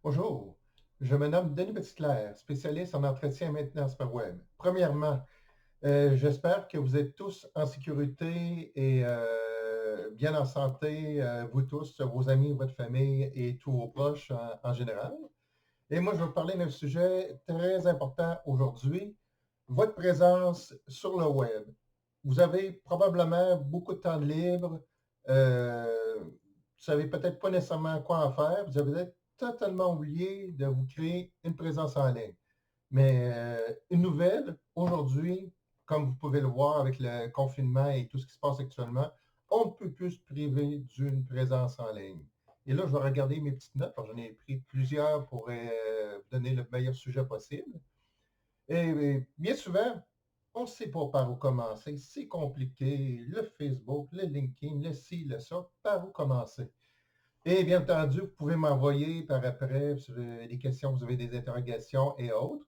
Bonjour, je me nomme Denis Petitclerc, spécialiste en entretien et maintenance par web. Premièrement, j'espère que vous êtes tous en sécurité et bien en santé, vous tous, vos amis, votre famille et tous vos proches en général. Et moi, je vais vous parler d'un sujet très important aujourd'hui, votre présence sur le web. Vous avez probablement beaucoup de temps de libre, vous ne savez peut-être pas nécessairement quoi en faire, vous avez peut-être totalement oublié de vous créer une présence en ligne. Mais une nouvelle, aujourd'hui, comme vous pouvez le voir avec le confinement et tout ce qui se passe actuellement, on ne peut plus se priver d'une présence en ligne. Et là, je vais regarder mes petites notes, parce que j'en ai pris plusieurs pour vous donner le meilleur sujet possible. Et bien souvent, on ne sait pas par où commencer. C'est compliqué. Le Facebook, le LinkedIn, le ci, le ça, par où commencer. Et bien entendu, vous pouvez m'envoyer par après sur des questions, vous avez des interrogations et autres.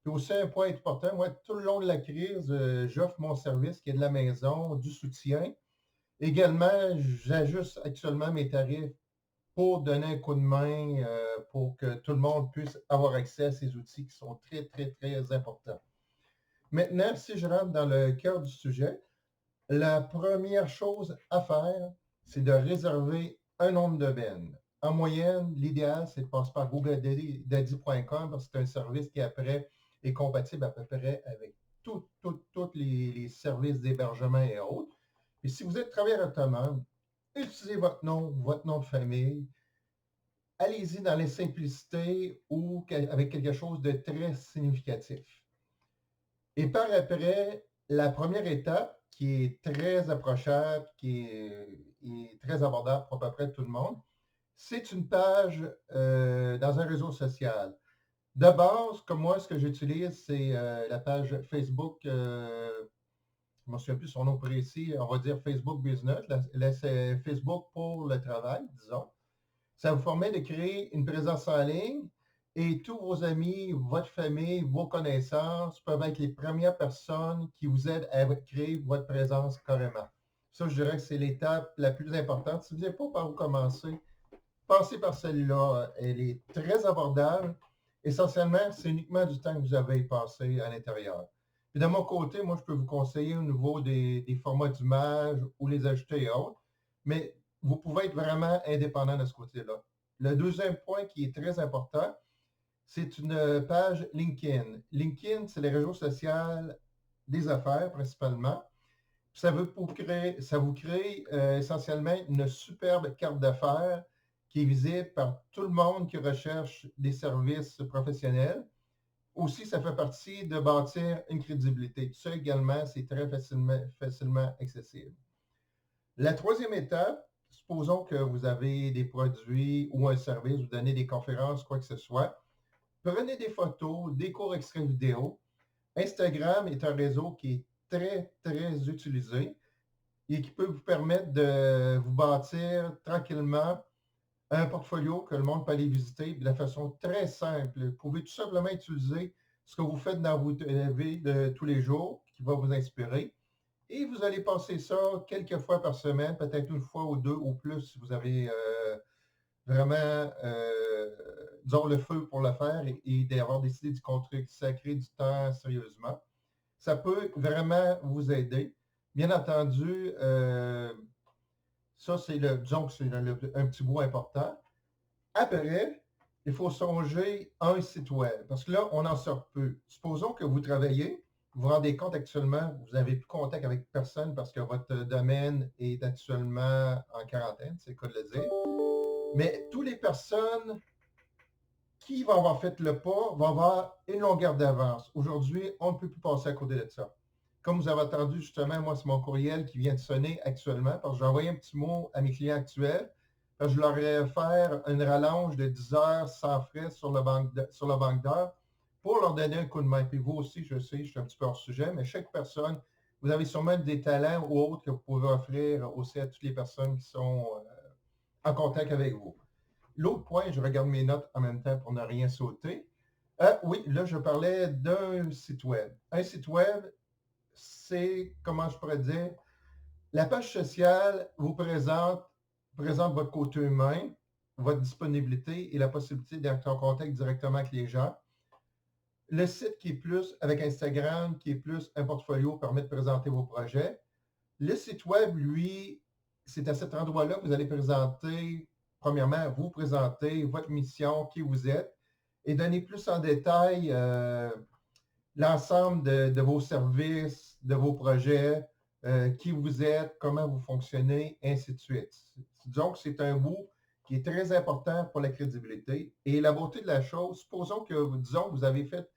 Puis aussi, un point important, moi, tout le long de la crise, j'offre mon service qui est de la maison, du soutien. Également, j'ajuste actuellement mes tarifs pour donner un coup de main, pour que tout le monde puisse avoir accès à ces outils qui sont très, très, très importants. Maintenant, si je rentre dans le cœur du sujet, la première chose à faire, c'est de réserver un nom de domaine. En moyenne, l'idéal, c'est de passer par GoDaddy.com parce que c'est un service qui, après, est compatible à peu près avec tous les services d'hébergement et autres. Et si vous êtes travailleur autonome, utilisez votre nom de famille. Allez-y dans les simplicités ou avec quelque chose de très significatif. Et par après, la première étape, qui est très approchable, est très abordable pour à peu près tout le monde, c'est une page dans un réseau social. De base, comme moi, ce que j'utilise, c'est la page Facebook, je ne me souviens plus son nom précis, on va dire Facebook Business, c'est Facebook pour le travail, disons. Ça vous permet de créer une présence en ligne et tous vos amis, votre famille, vos connaissances peuvent être les premières personnes qui vous aident à créer votre présence carrément. Ça, je dirais que c'est l'étape la plus importante. Si vous n'avez pas par où commencer, passez par celle-là. Elle est très abordable. Essentiellement, c'est uniquement du temps que vous avez passé à l'intérieur. Puis de mon côté, moi, je peux vous conseiller au niveau des formats d'images ou les ajouter et autres, mais vous pouvez être vraiment indépendant de ce côté-là. Le deuxième point qui est très important, c'est une page LinkedIn. LinkedIn, c'est les réseaux sociaux des affaires principalement. Ça vous crée essentiellement une superbe carte d'affaires qui est visible par tout le monde qui recherche des services professionnels. Aussi, ça fait partie de bâtir une crédibilité. Ça également, c'est très facilement accessible. La troisième étape, supposons que vous avez des produits ou un service, vous donnez des conférences, quoi que ce soit. Prenez des photos, des courts extraits vidéo. Instagram est un réseau qui est très, très utilisé et qui peut vous permettre de vous bâtir tranquillement un portfolio que le monde peut aller visiter de façon très simple. Vous pouvez tout simplement utiliser ce que vous faites dans votre vie de tous les jours qui va vous inspirer. Et vous allez passer ça quelques fois par semaine, peut-être une fois ou deux ou plus si vous avez vraiment, disons, le feu pour le faire et d'avoir décidé de consacrer du temps sérieusement. Ça peut vraiment vous aider. Bien entendu, ça, c'est disons que c'est un petit bout important. Après, il faut songer à un site web, parce que là, on en sort peu. Supposons que vous travaillez, vous vous rendez compte actuellement, vous n'avez plus contact avec personne parce que votre domaine est actuellement en quarantaine, c'est le cas de le dire. Mais toutes les personnes qui vont avoir fait le pas vont avoir une longueur d'avance. Aujourd'hui, on ne peut plus passer à côté de ça. Comme vous avez entendu, justement, moi, c'est mon courriel qui vient de sonner actuellement, parce que j'ai envoyé un petit mot à mes clients actuels, parce que je leur ai offert une rallonge de 10 heures sans frais sur le banque d'heures pour leur donner un coup de main. Puis vous aussi, je sais, je suis un petit peu hors sujet, mais chaque personne, vous avez sûrement des talents ou autres que vous pouvez offrir aussi à toutes les personnes qui sont en contact avec vous. L'autre point, je regarde mes notes en même temps pour ne rien sauter. Oui, là, je parlais d'un site web. Un site web, c'est, comment je pourrais dire, la page sociale vous présente votre côté humain, votre disponibilité et la possibilité d'être en contact directement avec les gens. Le site qui est plus avec Instagram, qui est plus un portfolio, permet de présenter vos projets. Le site web, lui, c'est à cet endroit-là que vous allez présenter, premièrement, vous présenter votre mission, qui vous êtes, et donner plus en détail l'ensemble de vos services, de vos projets, qui vous êtes, comment vous fonctionnez, ainsi de suite. Disons que c'est un bout qui est très important pour la crédibilité. Et la beauté de la chose, supposons que, disons, vous avez fait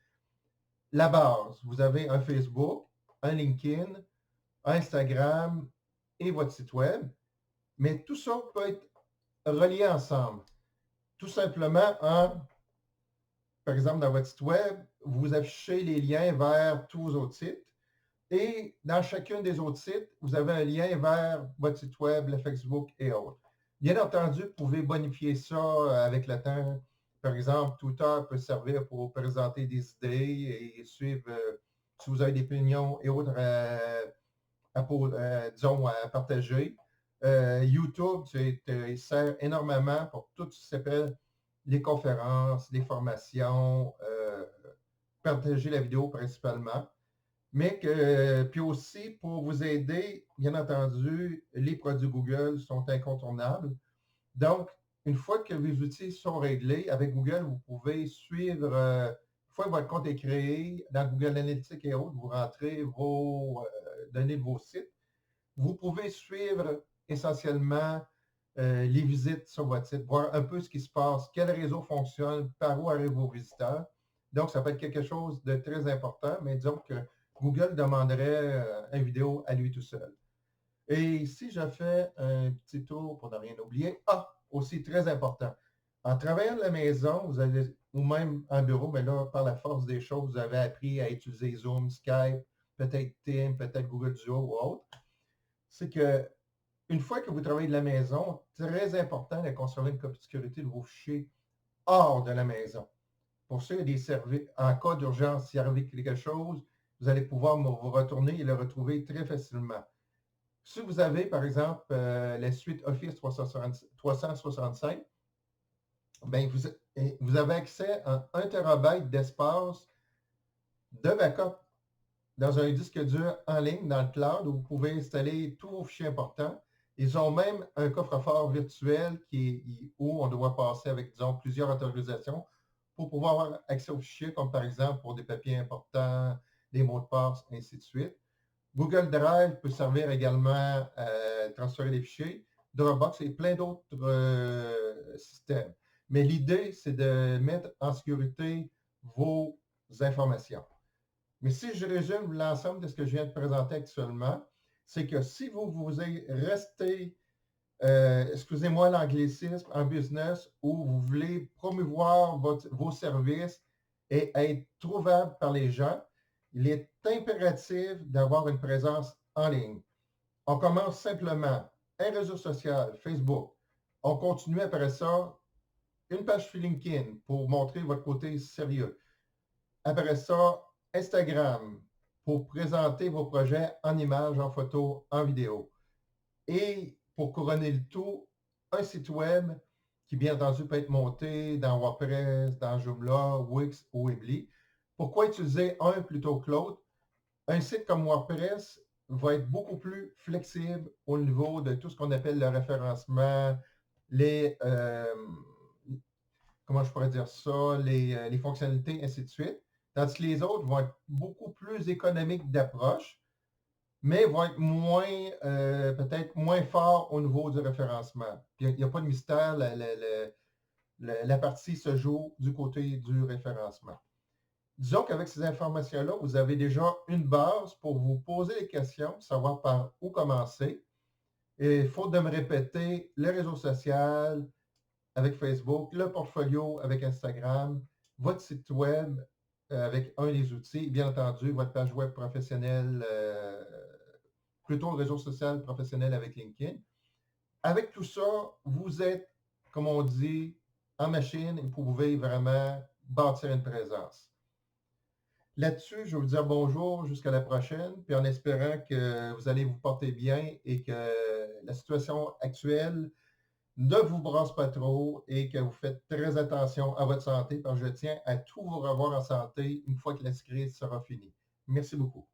la base. Vous avez un Facebook, un LinkedIn, un Instagram et votre site web, mais tout ça peut être relié ensemble. Tout simplement par exemple, dans votre site web, vous affichez les liens vers tous vos autres sites. Et dans chacun des autres sites, vous avez un lien vers votre site web, le Facebook et autres. Bien entendu, vous pouvez bonifier ça avec le temps. Par exemple, Twitter peut servir pour présenter des idées et suivre, si vous avez des opinions et autres disons, à partager. YouTube, il sert énormément pour tout ce qui s'appelle les conférences, les formations, partager la vidéo principalement. Mais puis aussi, pour vous aider, bien entendu, les produits Google sont incontournables. Donc, une fois que vos outils sont réglés, avec Google, vous pouvez suivre, une fois que votre compte est créé, dans Google Analytics et autres, vous rentrez vos données de vos sites. Vous pouvez suivre essentiellement les visites sur votre site, voir un peu ce qui se passe, quel réseau fonctionne, par où arrivent vos visiteurs. Donc, ça peut être quelque chose de très important, mais disons que Google demanderait une vidéo à lui tout seul. Et ici, je fais un petit tour pour ne rien oublier. Aussi très important. En travaillant de la maison, vous avez, ou même en bureau, mais là, par la force des choses, vous avez appris à utiliser Zoom, Skype, peut-être Teams, peut-être Google Duo ou autre. C'est que une fois que vous travaillez de la maison, très important de conserver une copie de sécurité de vos fichiers hors de la maison. Pour ça, il y a des services, en cas d'urgence, s'il arrive quelque chose, vous allez pouvoir vous retourner et le retrouver très facilement. Si vous avez, par exemple, la suite Office 365, ben vous avez accès à 1 TB d'espace de backup dans un disque dur en ligne dans le cloud où vous pouvez installer tous vos fichiers importants. Ils ont même un coffre-fort virtuel où on doit passer avec, disons, plusieurs autorisations pour pouvoir avoir accès aux fichiers, comme par exemple pour des papiers importants, des mots de passe, ainsi de suite. Google Drive peut servir également à transférer les fichiers, Dropbox et plein d'autres systèmes. Mais l'idée, c'est de mettre en sécurité vos informations. Mais si je résume l'ensemble de ce que je viens de présenter actuellement, c'est que si vous restez, excusez-moi l'anglicisme, en business où vous voulez promouvoir vos services et être trouvable par les gens, il est impératif d'avoir une présence en ligne. On commence simplement un réseau social, Facebook. On continue après ça, une page sur LinkedIn pour montrer votre côté sérieux. Après ça, Instagram pour présenter vos projets en images, en photo, en vidéo. Et pour couronner le tout, un site web qui, bien entendu, peut être monté dans WordPress, dans Joomla, Wix ou Weebly. Pourquoi utiliser un plutôt que l'autre? Un site comme WordPress va être beaucoup plus flexible au niveau de tout ce qu'on appelle le référencement, comment je pourrais dire ça, les fonctionnalités, ainsi de suite. Tandis que les autres vont être beaucoup plus économiques d'approche, mais vont être peut-être moins forts au niveau du référencement. Puis, il n'y a pas de mystère, la partie se joue du côté du référencement. Disons qu'avec ces informations-là, vous avez déjà une base pour vous poser les questions, savoir par où commencer. Et faute de me répéter, le réseau social avec Facebook, le portfolio avec Instagram, votre site web avec un des outils, bien entendu, votre page web professionnelle, plutôt le réseau social professionnel avec LinkedIn. Avec tout ça, vous êtes, comme on dit, en machine et vous pouvez vraiment bâtir une présence. Là-dessus, je vais vous dire bonjour jusqu'à la prochaine, puis en espérant que vous allez vous porter bien et que la situation actuelle ne vous brasse pas trop et que vous faites très attention à votre santé parce que je tiens à tout vous revoir en santé une fois que la crise sera finie. Merci beaucoup.